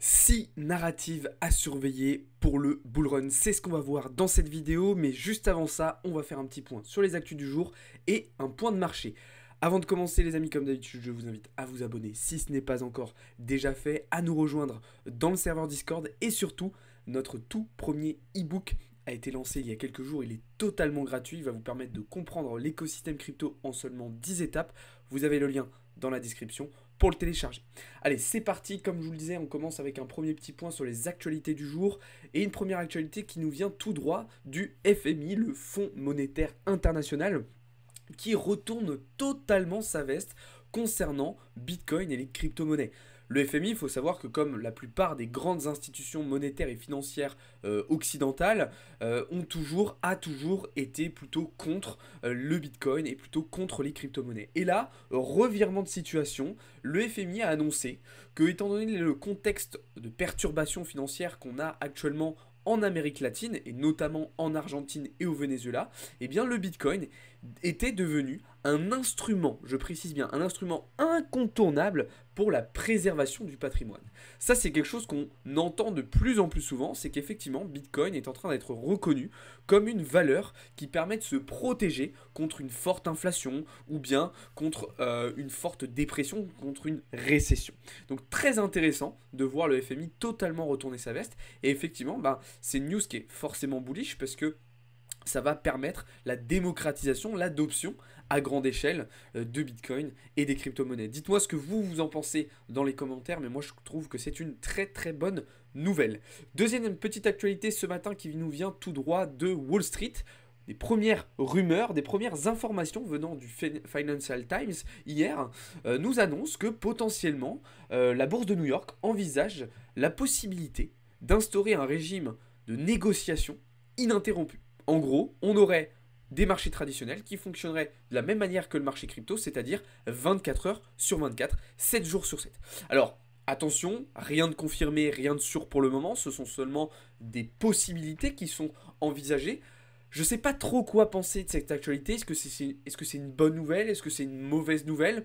6 narratives à surveiller pour le bull run. C'est ce qu'on va voir dans cette vidéo, mais juste avant ça, on va faire un petit point sur les actus du jour et un point de marché. Avant de commencer les amis, comme d'habitude, je vous invite à vous abonner si ce n'est pas encore déjà fait, à nous rejoindre dans le serveur Discord et surtout, notre tout premier e-book a été lancé il y a quelques jours, il est totalement gratuit, il va vous permettre de comprendre l'écosystème crypto en seulement 10 étapes. Vous avez le lien dans la description pour le télécharger. Allez, c'est parti, comme je vous le disais, on commence avec un premier petit point sur les actualités du jour et une première actualité qui nous vient tout droit du FMI, le Fonds monétaire international, qui retourne totalement sa veste concernant Bitcoin et les crypto-monnaies. Le FMI, il faut savoir que comme la plupart des grandes institutions monétaires et financières occidentales, a toujours été plutôt contre le Bitcoin et plutôt contre les crypto-monnaies. Et là, revirement de situation, le FMI a annoncé que, étant donné le contexte de perturbation financière qu'on a actuellement en Amérique latine, et notamment en Argentine et au Venezuela, eh bien le Bitcoin était devenu un instrument, je précise bien, un instrument incontournable pour la préservation du patrimoine. Ça, c'est quelque chose qu'on entend de plus en plus souvent, c'est qu'effectivement, Bitcoin est en train d'être reconnu comme une valeur qui permet de se protéger contre une forte inflation ou bien contre une forte dépression, contre une récession. Donc très intéressant de voir le FMI totalement retourner sa veste. Et effectivement, c'est une news qui est forcément bullish parce que ça va permettre la démocratisation, l'adoption à grande échelle de Bitcoin et des crypto-monnaies. Dites-moi ce que vous en pensez dans les commentaires, mais moi je trouve que c'est une très très bonne nouvelle. Deuxième petite actualité ce matin qui nous vient tout droit de Wall Street. Des premières rumeurs, des premières informations venant du Financial Times hier nous annoncent que potentiellement la bourse de New York envisage la possibilité d'instaurer un régime de négociation ininterrompu. En gros, on aurait des marchés traditionnels qui fonctionneraient de la même manière que le marché crypto, c'est-à-dire 24 heures sur 24, 7 jours sur 7. Alors, attention, rien de confirmé, rien de sûr pour le moment, ce sont seulement des possibilités qui sont envisagées. Je ne sais pas trop quoi penser de cette actualité, est-ce que c'est une bonne nouvelle, est-ce que c'est une mauvaise nouvelle?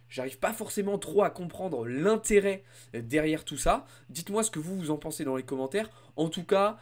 J'arrive pas forcément trop à comprendre l'intérêt derrière tout ça. Dites-moi ce que vous en pensez dans les commentaires. En tout cas,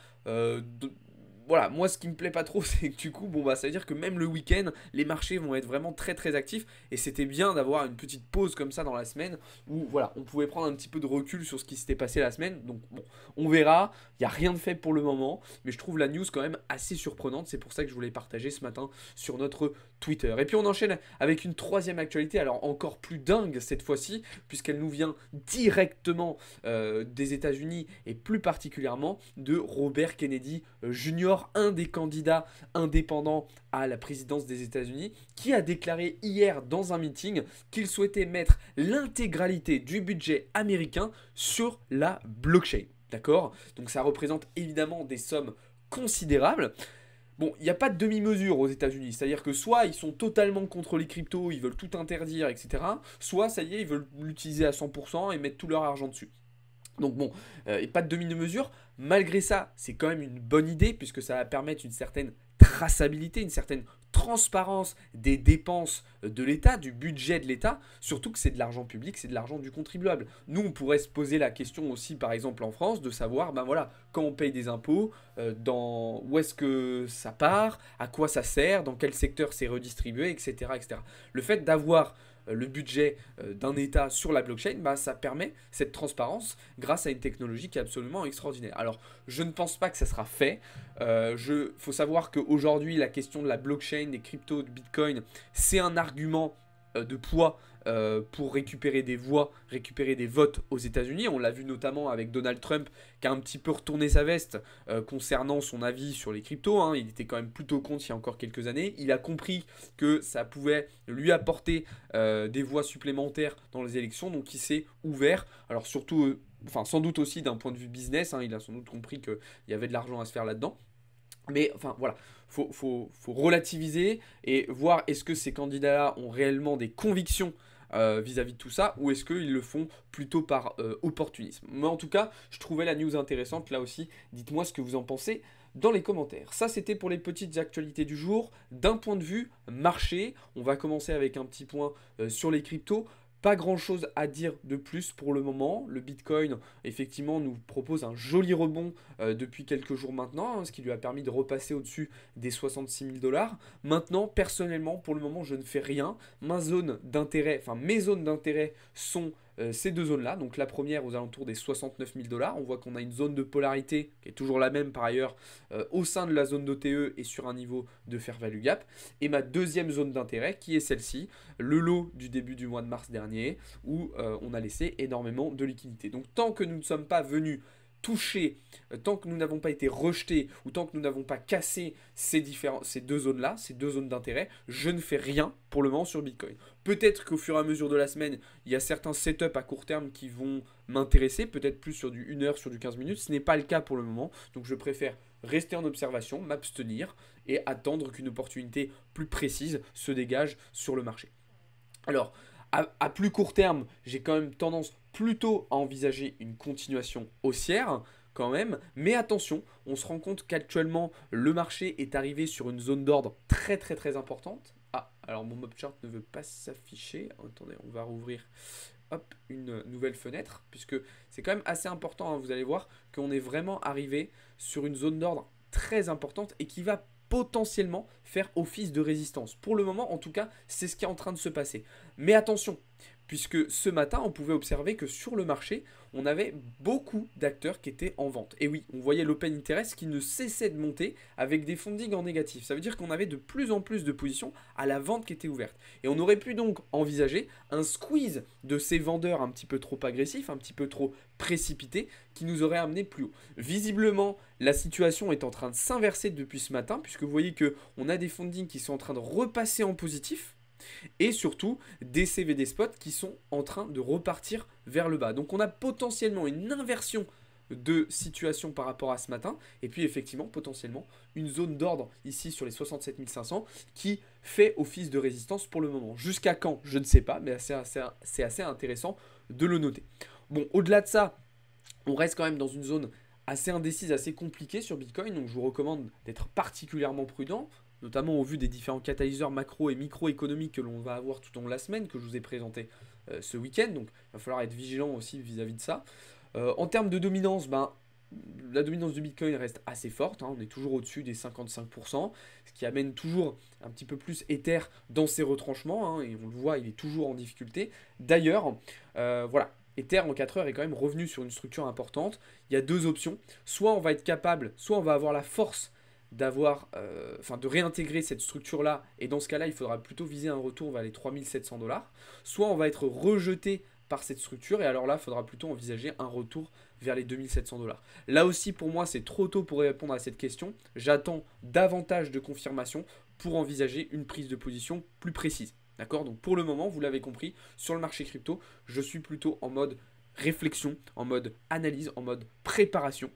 voilà, moi ce qui me plaît pas trop, c'est que du coup, ça veut dire que même le week-end, les marchés vont être vraiment très très actifs. Et c'était bien d'avoir une petite pause comme ça dans la semaine où voilà, on pouvait prendre un petit peu de recul sur ce qui s'était passé la semaine. Donc bon, on verra. Il n'y a rien de fait pour le moment, mais je trouve la news quand même assez surprenante. C'est pour ça que je voulais partager ce matin sur notre Twitter. Et puis on enchaîne avec une troisième actualité, alors encore plus dingue cette fois-ci, puisqu'elle nous vient directement des États-Unis et plus particulièrement de Robert Kennedy Jr., un des candidats indépendants à la présidence des États-Unis, qui a déclaré hier dans un meeting qu'il souhaitait mettre l'intégralité du budget américain sur la blockchain. D'accord? Donc ça représente évidemment des sommes considérables. Bon, il n'y a pas de demi-mesure aux États-Unis, c'est-à-dire que soit ils sont totalement contre les cryptos, ils veulent tout interdire, etc. Soit, ça y est, ils veulent l'utiliser à 100% et mettre tout leur argent dessus. Donc bon, et pas de demi-mesure. Malgré ça, c'est quand même une bonne idée puisque ça va permettre une certaine traçabilité, une certaine transparence des dépenses de l'État, du budget de l'État, surtout que c'est de l'argent public, c'est de l'argent du contribuable. Nous, on pourrait se poser la question aussi, par exemple en France, de savoir, voilà, quand on paye des impôts, où est-ce que ça part, à quoi ça sert, dans quel secteur c'est redistribué, etc., etc. Le fait d'avoir le budget d'un État sur la blockchain, ça permet cette transparence grâce à une technologie qui est absolument extraordinaire. Alors, je ne pense pas que ça sera fait. Faut savoir qu'aujourd'hui, la question de la blockchain, des cryptos, de Bitcoin, c'est un argument de poids pour récupérer des voix, récupérer des votes aux États-Unis. On l'a vu notamment avec Donald Trump qui a un petit peu retourné sa veste concernant son avis sur les cryptos. Hein. Il était quand même plutôt contre il y a encore quelques années. Il a compris que ça pouvait lui apporter des voix supplémentaires dans les élections, donc il s'est ouvert. Alors surtout, sans doute aussi d'un point de vue business, hein, il a sans doute compris qu'il y avait de l'argent à se faire là-dedans. Mais voilà, faut relativiser et voir est-ce que ces candidats-là ont réellement des convictions vis-à-vis de tout ça, ou est-ce qu'ils le font plutôt par opportunisme. Mais en tout cas, je trouvais la news intéressante là aussi. Dites-moi ce que vous en pensez dans les commentaires. Ça, c'était pour les petites actualités du jour. D'un point de vue marché, on va commencer avec un petit point sur les cryptos. Pas grand chose à dire de plus pour le moment. Le Bitcoin, effectivement, nous propose un joli rebond depuis quelques jours maintenant, hein, ce qui lui a permis de repasser au-dessus des 66 000 dollars. Maintenant, personnellement, pour le moment, je ne fais rien. Mes zones d'intérêt sont ces deux zones-là. Donc la première aux alentours des 69 000 dollars. On voit qu'on a une zone de polarité qui est toujours la même par ailleurs au sein de la zone d'OTE et sur un niveau de fair value gap. Et ma deuxième zone d'intérêt qui est celle-ci, le lot du début du mois de mars dernier où on a laissé énormément de liquidités. Donc tant que nous ne sommes pas venus toucher, tant que nous n'avons pas été rejetés ou tant que nous n'avons pas cassé ces deux zones-là, ces deux zones d'intérêt, je ne fais rien pour le moment sur Bitcoin. Peut-être qu'au fur et à mesure de la semaine, il y a certains setups à court terme qui vont m'intéresser, peut-être plus sur du 1 heure, sur du 15 minutes. Ce n'est pas le cas pour le moment, donc je préfère rester en observation, m'abstenir et attendre qu'une opportunité plus précise se dégage sur le marché. Alors, à plus court terme, j'ai quand même tendance plutôt à envisager une continuation haussière quand même. Mais attention, on se rend compte qu'actuellement, le marché est arrivé sur une zone d'ordre très très très importante. Ah, alors mon mob chart ne veut pas s'afficher. Attendez, on va rouvrir une nouvelle fenêtre, puisque c'est quand même assez important, hein. Vous allez voir qu'on est vraiment arrivé sur une zone d'ordre très importante et qui va potentiellement faire office de résistance. Pour le moment, en tout cas, c'est ce qui est en train de se passer. Mais attention, puisque ce matin, on pouvait observer que sur le marché, on avait beaucoup d'acteurs qui étaient en vente. Et oui, on voyait l'open interest qui ne cessait de monter avec des fundings en négatif. Ça veut dire qu'on avait de plus en plus de positions à la vente qui étaient ouvertes. Et on aurait pu donc envisager un squeeze de ces vendeurs un petit peu trop agressifs, un petit peu trop précipités, qui nous aurait amené plus haut. Visiblement, la situation est en train de s'inverser depuis ce matin, puisque vous voyez qu'on a des fundings qui sont en train de repasser en positif, et surtout des CVD spots qui sont en train de repartir vers le bas. Donc on a potentiellement une inversion de situation par rapport à ce matin, et puis effectivement potentiellement une zone d'ordre ici sur les 67 500 qui fait office de résistance pour le moment. Jusqu'à quand, je ne sais pas, mais c'est assez intéressant de le noter. Bon, au-delà de ça, on reste quand même dans une zone assez indécise, assez compliquée sur Bitcoin, donc je vous recommande d'être particulièrement prudent, notamment au vu des différents catalyseurs macro et microéconomiques que l'on va avoir tout au long de la semaine, que je vous ai présenté ce week-end, donc il va falloir être vigilant aussi vis-à-vis de ça. En termes de dominance, la dominance du Bitcoin reste assez forte, hein, on est toujours au-dessus des 55%, ce qui amène toujours un petit peu plus Ether dans ses retranchements, hein, et on le voit, il est toujours en difficulté. D'ailleurs, voilà, Ether en 4 heures est quand même revenu sur une structure importante. Il y a deux options, soit on va être capable, soit on va avoir la force de réintégrer cette structure-là, et dans ce cas-là, il faudra plutôt viser un retour vers les 3700 $, soit on va être rejeté par cette structure, et alors là, il faudra plutôt envisager un retour vers les 2700 $. Là aussi, pour moi, c'est trop tôt pour répondre à cette question. J'attends davantage de confirmation pour envisager une prise de position plus précise. D'accord? Donc pour le moment, vous l'avez compris, sur le marché crypto, je suis plutôt en mode réflexion, en mode analyse, en mode préparation.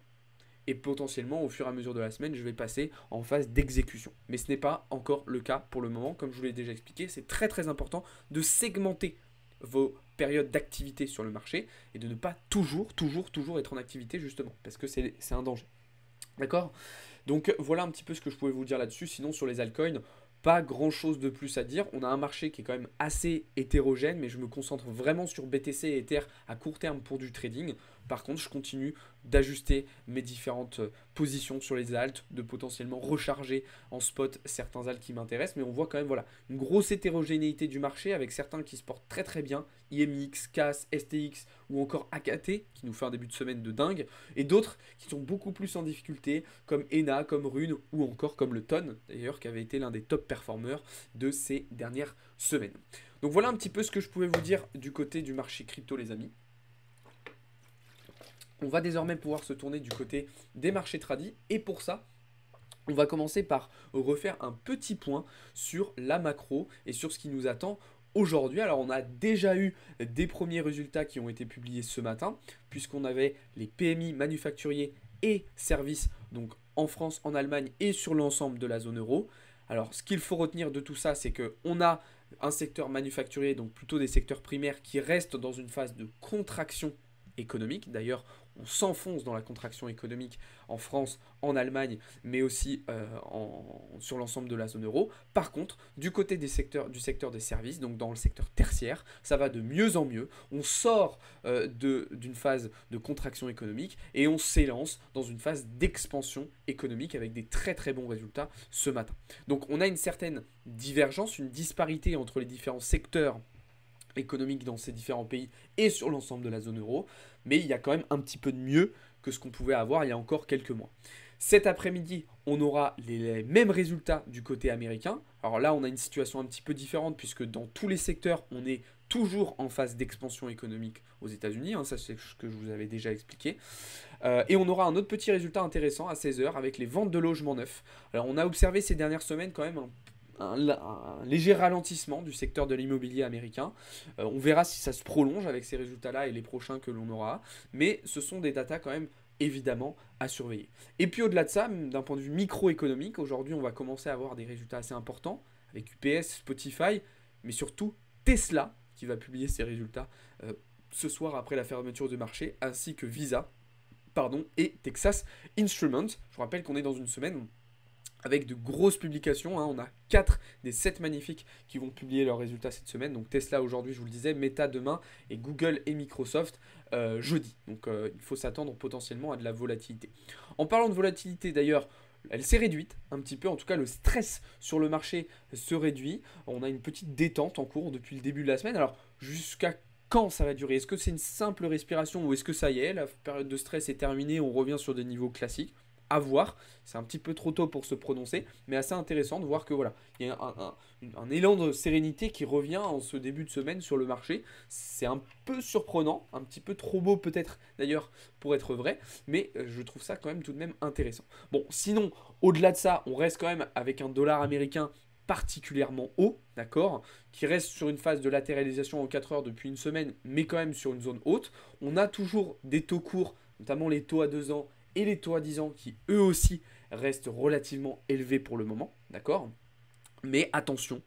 Et potentiellement, au fur et à mesure de la semaine, je vais passer en phase d'exécution. Mais ce n'est pas encore le cas pour le moment. Comme je vous l'ai déjà expliqué, c'est très très important de segmenter vos périodes d'activité sur le marché et de ne pas toujours être en activité justement, parce que c'est un danger. D'accord? Donc voilà un petit peu ce que je pouvais vous dire là-dessus. Sinon, sur les altcoins, pas grand chose de plus à dire. On a un marché qui est quand même assez hétérogène, mais je me concentre vraiment sur BTC et Ether à court terme pour du trading. Par contre, je continue d'ajuster mes différentes positions sur les alts, de potentiellement recharger en spot certains alts qui m'intéressent. Mais on voit quand même voilà, une grosse hétérogénéité du marché avec certains qui se portent très très bien, IMX, CAS, STX ou encore AKT qui nous fait un début de semaine de dingue, et d'autres qui sont beaucoup plus en difficulté comme ENA, comme Rune ou encore comme le TON d'ailleurs qui avait été l'un des top performeurs de ces dernières semaines. Donc voilà un petit peu ce que je pouvais vous dire du côté du marché crypto les amis. On va désormais pouvoir se tourner du côté des marchés tradis, et pour ça, on va commencer par refaire un petit point sur la macro et sur ce qui nous attend aujourd'hui. Alors on a déjà eu des premiers résultats qui ont été publiés ce matin, puisqu'on avait les PMI manufacturiers et services, donc en France, en Allemagne et sur l'ensemble de la zone euro. Alors ce qu'il faut retenir de tout ça, c'est qu'on a un secteur manufacturier, donc plutôt des secteurs primaires, qui restent dans une phase de contraction économique. D'ailleurs, on s'enfonce dans la contraction économique en France, en Allemagne, mais aussi sur l'ensemble de la zone euro. Par contre, du côté du secteur des services, donc dans le secteur tertiaire, ça va de mieux en mieux. On sort d'une phase de contraction économique et on s'élance dans une phase d'expansion économique avec des très très bons résultats ce matin. Donc on a une certaine divergence, une disparité entre les différents secteurs économiques dans ces différents pays et sur l'ensemble de la zone euro, mais il y a quand même un petit peu de mieux que ce qu'on pouvait avoir il y a encore quelques mois. Cet après-midi, on aura les mêmes résultats du côté américain. Alors là, on a une situation un petit peu différente puisque dans tous les secteurs, on est toujours en phase d'expansion économique aux États-Unis. Ça, c'est ce que je vous avais déjà expliqué. Et on aura un autre petit résultat intéressant à 16h avec les ventes de logements neufs. Alors, on a observé ces dernières semaines quand même un léger ralentissement du secteur de l'immobilier américain. On verra si ça se prolonge avec ces résultats-là et les prochains que l'on aura. Mais ce sont des datas quand même évidemment à surveiller. Et puis au-delà de ça, d'un point de vue microéconomique, aujourd'hui on va commencer à avoir des résultats assez importants avec UPS, Spotify, mais surtout Tesla qui va publier ses résultats ce soir après la fermeture du marché, ainsi que Visa et Texas Instruments. Je vous rappelle qu'on est dans une semaine avec de grosses publications. On a 4 des 7 magnifiques qui vont publier leurs résultats cette semaine. Donc Tesla aujourd'hui, je vous le disais, Meta demain et Google et Microsoft jeudi. Donc il faut s'attendre potentiellement à de la volatilité. En parlant de volatilité d'ailleurs, elle s'est réduite un petit peu, en tout cas le stress sur le marché se réduit. On a une petite détente en cours depuis le début de la semaine. Alors jusqu'à quand ça va durer? Est-ce que c'est une simple respiration ou est-ce que ça y est, la période de stress est terminée, on revient sur des niveaux classiques? À voir, c'est un petit peu trop tôt pour se prononcer, mais assez intéressant de voir que voilà, il y a un élan de sérénité qui revient en ce début de semaine sur le marché. C'est un peu surprenant, un petit peu trop beau peut-être d'ailleurs pour être vrai, mais je trouve ça quand même tout de même intéressant. Bon, sinon, au-delà de ça, on reste quand même avec un dollar américain particulièrement haut, d'accord, qui reste sur une phase de latéralisation en 4 heures depuis une semaine, mais quand même sur une zone haute. On a toujours des taux courts, notamment les taux à 2 ans et les taux à 10 ans qui eux aussi restent relativement élevés pour le moment, d'accord? Mais attention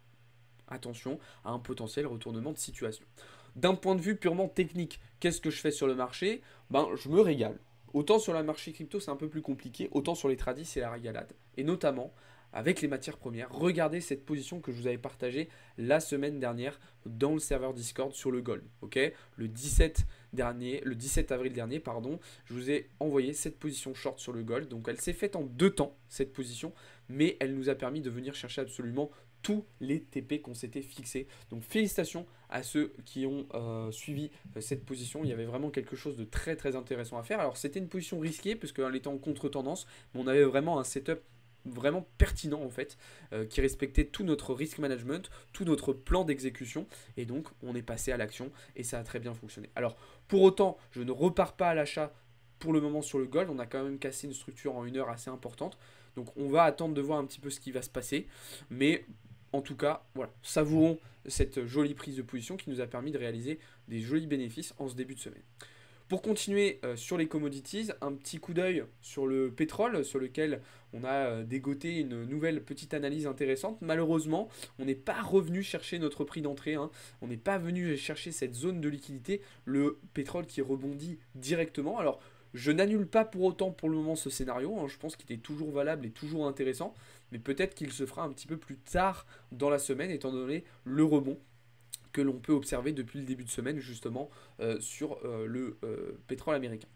à un potentiel retournement de situation. D'un point de vue purement technique, qu'est-ce que je fais sur le marché? Je me régale. Autant sur le marché crypto c'est un peu plus compliqué, autant sur les tradis c'est la régalade. Et notamment avec les matières premières, regardez cette position que je vous avais partagée la semaine dernière dans le serveur Discord sur le gold. Le 17 avril dernier, je vous ai envoyé cette position short sur le gold. Donc elle s'est faite en 2 temps, cette position, mais elle nous a permis de venir chercher absolument tous les TP qu'on s'était fixés. Donc félicitations à ceux qui ont suivi cette position. Il y avait vraiment quelque chose de très très intéressant à faire. Alors c'était une position risquée parce qu'elle était en contre-tendance, mais on avait vraiment un setup vraiment pertinent en fait, qui respectait tout notre risk management, tout notre plan d'exécution, et donc on est passé à l'action et ça a très bien fonctionné. Alors pour autant, je ne repars pas à l'achat pour le moment sur le gold, on a quand même cassé une structure en 1 heure assez importante, donc on va attendre de voir un petit peu ce qui va se passer, mais en tout cas, voilà, savourons cette jolie prise de position qui nous a permis de réaliser des jolis bénéfices en ce début de semaine. Pour continuer sur les commodities, un petit coup d'œil sur le pétrole, sur lequel on a dégoté une nouvelle petite analyse intéressante. Malheureusement, on n'est pas revenu chercher notre prix d'entrée, on n'est pas venu chercher cette zone de liquidité, le pétrole qui rebondit directement. Alors, je n'annule pas pour autant pour le moment ce scénario, je pense qu'il est toujours valable et toujours intéressant, mais peut-être qu'il se fera un petit peu plus tard dans la semaine, étant donné le rebond que l'on peut observer depuis le début de semaine justement sur le pétrole américain.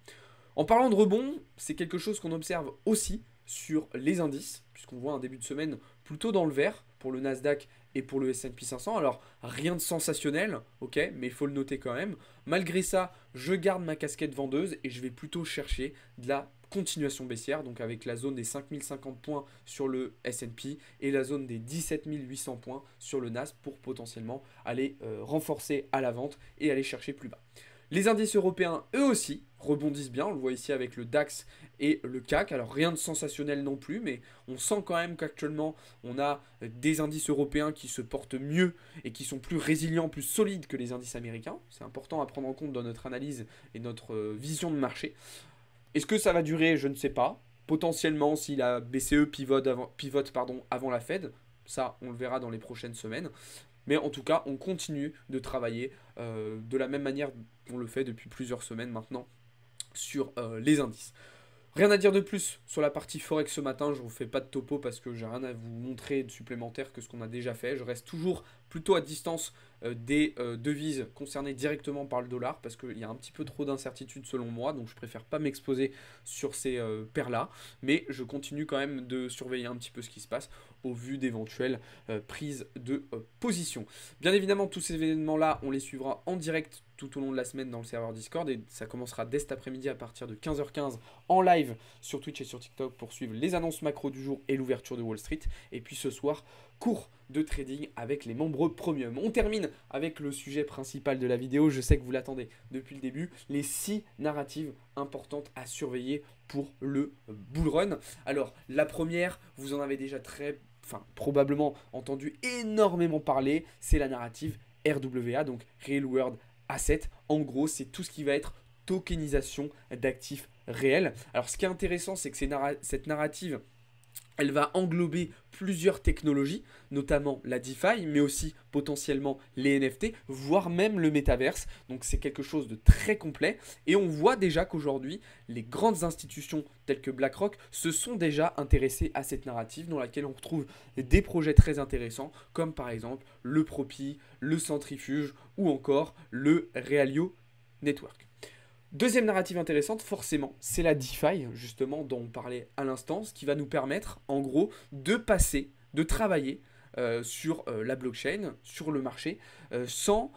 En parlant de rebond, c'est quelque chose qu'on observe aussi sur les indices, puisqu'on voit un début de semaine plutôt dans le vert pour le Nasdaq et pour le S&P 500. Alors rien de sensationnel, mais il faut le noter quand même. Malgré ça, je garde ma casquette vendeuse et je vais plutôt chercher de la continuation baissière, donc avec la zone des 5050 points sur le S&P et la zone des 17800 points sur le Nas pour potentiellement aller renforcer à la vente et aller chercher plus bas. Les indices européens, eux aussi, rebondissent bien. On le voit ici avec le DAX et le CAC. Alors rien de sensationnel non plus, mais on sent quand même qu'actuellement, on a des indices européens qui se portent mieux et qui sont plus résilients, plus solides que les indices américains. C'est important à prendre en compte dans notre analyse et notre vision de marché. Est-ce que ça va durer? Je ne sais pas. Potentiellement, si la BCE pivote avant la Fed, ça, on le verra dans les prochaines semaines. Mais en tout cas, on continue de travailler de la même manière qu'on le fait depuis plusieurs semaines maintenant sur les indices. Rien à dire de plus sur la partie Forex ce matin, je ne vous fais pas de topo parce que j'ai rien à vous montrer de supplémentaire que ce qu'on a déjà fait. Je reste toujours plutôt à distance des devises concernées directement par le dollar parce qu'il y a un petit peu trop d'incertitudes selon moi, donc je préfère pas m'exposer sur ces paires-là. Mais je continue quand même de surveiller un petit peu ce qui se passe au vu d'éventuelles prises de position. Bien évidemment, tous ces événements-là, on les suivra en direct tout au long de la semaine dans le serveur Discord et ça commencera dès cet après-midi à partir de 15h15 en live sur Twitch et sur TikTok pour suivre les annonces macro du jour et l'ouverture de Wall Street. Et puis ce soir, cours de trading avec les membres premium. On termine avec le sujet principal de la vidéo, je sais que vous l'attendez depuis le début, les 6 narratives importantes à surveiller pour le bull run. Alors la première, vous en avez déjà probablement entendu énormément parler, c'est la narrative RWA, donc Real World Asset. En gros, c'est tout ce qui va être tokenisation d'actifs réels. Alors ce qui est intéressant, c'est que cette narrative, elle va englober plusieurs technologies, notamment la DeFi, mais aussi potentiellement les NFT, voire même le métaverse. Donc c'est quelque chose de très complet. Et on voit déjà qu'aujourd'hui, les grandes institutions telles que BlackRock se sont déjà intéressées à cette narrative dans laquelle on retrouve des projets très intéressants, comme par exemple le Propi, le Centrifuge ou encore le Realio Network. Deuxième narrative intéressante, forcément, c'est la DeFi, justement, dont on parlait à l'instant, ce qui va nous permettre, en gros, de travailler sur la blockchain, sur le marché, sans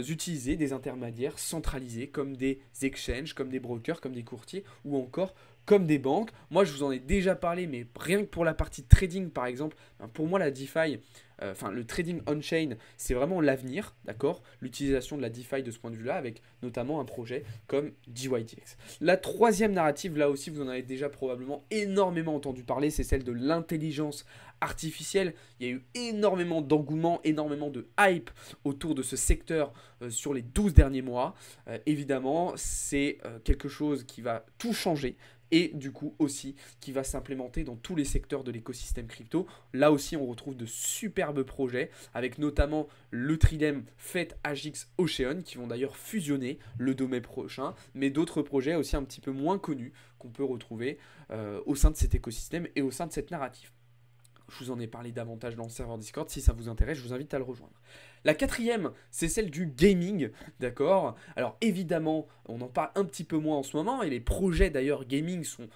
utiliser des intermédiaires centralisés comme des exchanges, comme des brokers, comme des courtiers ou encore comme des banques. Moi, je vous en ai déjà parlé, mais rien que pour la partie trading, par exemple, pour moi, la DeFi, le trading on-chain, c'est vraiment l'avenir, d'accord? L'utilisation de la DeFi de ce point de vue-là, avec notamment un projet comme DYDX. La troisième narrative, là aussi, vous en avez déjà probablement énormément entendu parler, c'est celle de l'intelligence artificielle. Il y a eu énormément d'engouement, énormément de hype autour de ce secteur sur les 12 derniers mois. Évidemment, c'est quelque chose qui va tout changer. Et du coup aussi qui va s'implémenter dans tous les secteurs de l'écosystème crypto. Là aussi on retrouve de superbes projets avec notamment le Tridem Fate Agix Ocean qui vont d'ailleurs fusionner le 2 mai prochain, mais d'autres projets aussi un petit peu moins connus qu'on peut retrouver au sein de cet écosystème et au sein de cette narrative. Je vous en ai parlé davantage dans le serveur Discord. Si ça vous intéresse, je vous invite à le rejoindre. La quatrième, c'est celle du gaming, d'accord? Alors évidemment, on en parle un petit peu moins en ce moment, et les projets d'ailleurs gaming sont,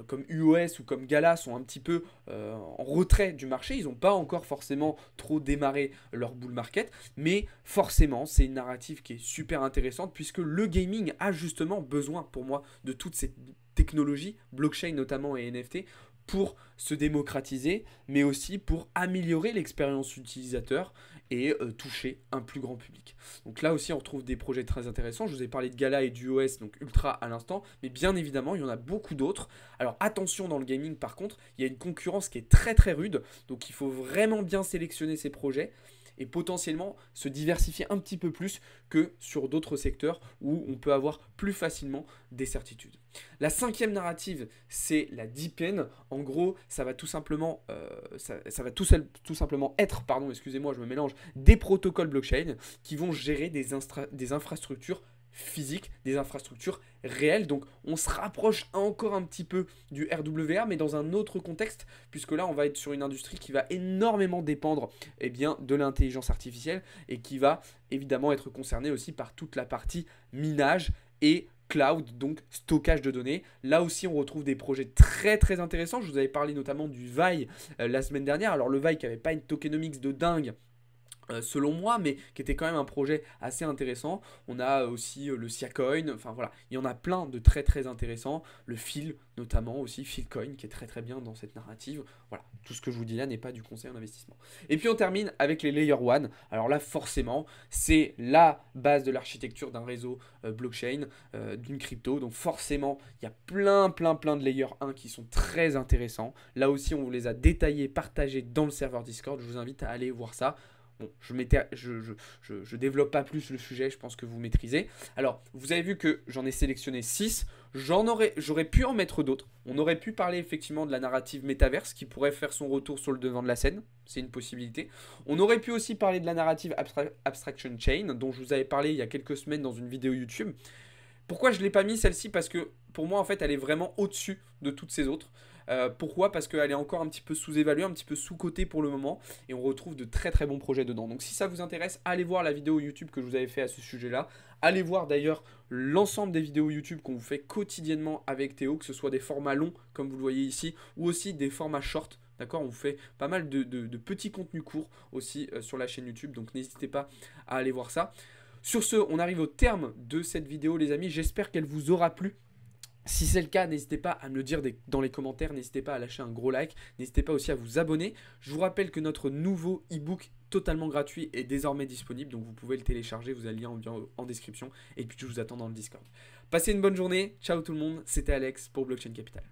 comme UOS ou comme Gala, sont un petit peu en retrait du marché. Ils n'ont pas encore forcément trop démarré leur bull market, mais forcément, c'est une narrative qui est super intéressante, puisque le gaming a justement besoin, pour moi, de toutes ces technologies, blockchain notamment et NFT, pour se démocratiser, mais aussi pour améliorer l'expérience utilisateur et toucher un plus grand public. Donc là aussi, on retrouve des projets très intéressants. Je vous ai parlé de Gala et du OS, donc Ultra à l'instant, mais bien évidemment, il y en a beaucoup d'autres. Alors attention, dans le gaming, par contre, il y a une concurrence qui est très très rude, donc il faut vraiment bien sélectionner ces projets et potentiellement se diversifier un petit peu plus que sur d'autres secteurs où on peut avoir plus facilement des certitudes. La cinquième narrative, c'est la DePIN. En gros, ça va tout simplement, être, pardon, excusez-moi, je me mélange, des protocoles blockchain qui vont gérer des infrastructures physiques, des infrastructures réelles. Donc on se rapproche encore un petit peu du RWA, mais dans un autre contexte, puisque là on va être sur une industrie qui va énormément dépendre de l'intelligence artificielle et qui va évidemment être concernée aussi par toute la partie minage et cloud, donc stockage de données. Là aussi, on retrouve des projets très très intéressants. Je vous avais parlé notamment du VAI la semaine dernière. Alors le VAI qui n'avait pas une tokenomics de dingue, selon moi, mais qui était quand même un projet assez intéressant. On a aussi le Siacoin, enfin voilà, il y en a plein de très très intéressants. Le Phil notamment aussi, Philcoin qui est très très bien dans cette narrative. Voilà, tout ce que je vous dis là n'est pas du conseil en investissement. Et puis on termine avec les Layer 1. Alors là forcément, c'est la base de l'architecture d'un réseau blockchain, d'une crypto. Donc forcément, il y a plein de Layer 1 qui sont très intéressants. Là aussi, on vous les a détaillés, partagés dans le serveur Discord. Je vous invite à aller voir ça. Bon, je développe pas plus le sujet, je pense que vous maîtrisez. Alors, vous avez vu que j'en ai sélectionné 6. J'aurais pu en mettre d'autres. On aurait pu parler effectivement de la narrative métaverse qui pourrait faire son retour sur le devant de la scène. C'est une possibilité. On aurait pu aussi parler de la narrative Abstraction Chain dont je vous avais parlé il y a quelques semaines dans une vidéo YouTube. Pourquoi je ne l'ai pas mis celle-ci? Parce que pour moi, en fait, elle est vraiment au-dessus de toutes ces autres. Pourquoi? Parce qu'elle est encore un petit peu sous-évaluée, un petit peu sous-cotée pour le moment, et on retrouve de très très bons projets dedans. Donc si ça vous intéresse, allez voir la vidéo YouTube que je vous avais fait à ce sujet-là. Allez voir d'ailleurs l'ensemble des vidéos YouTube qu'on vous fait quotidiennement avec Théo, que ce soit des formats longs, comme vous le voyez ici, ou aussi des formats short. D'accord, on vous fait pas mal de petits contenus courts aussi sur la chaîne YouTube, donc n'hésitez pas à aller voir ça. Sur ce, on arrive au terme de cette vidéo les amis, j'espère qu'elle vous aura plu. Si c'est le cas, n'hésitez pas à me le dire dans les commentaires, n'hésitez pas à lâcher un gros like, n'hésitez pas aussi à vous abonner. Je vous rappelle que notre nouveau e-book totalement gratuit est désormais disponible, donc vous pouvez le télécharger, vous avez le lien en description, et puis je vous attends dans le Discord. Passez une bonne journée, ciao tout le monde, c'était Alex pour Blockchain Capital.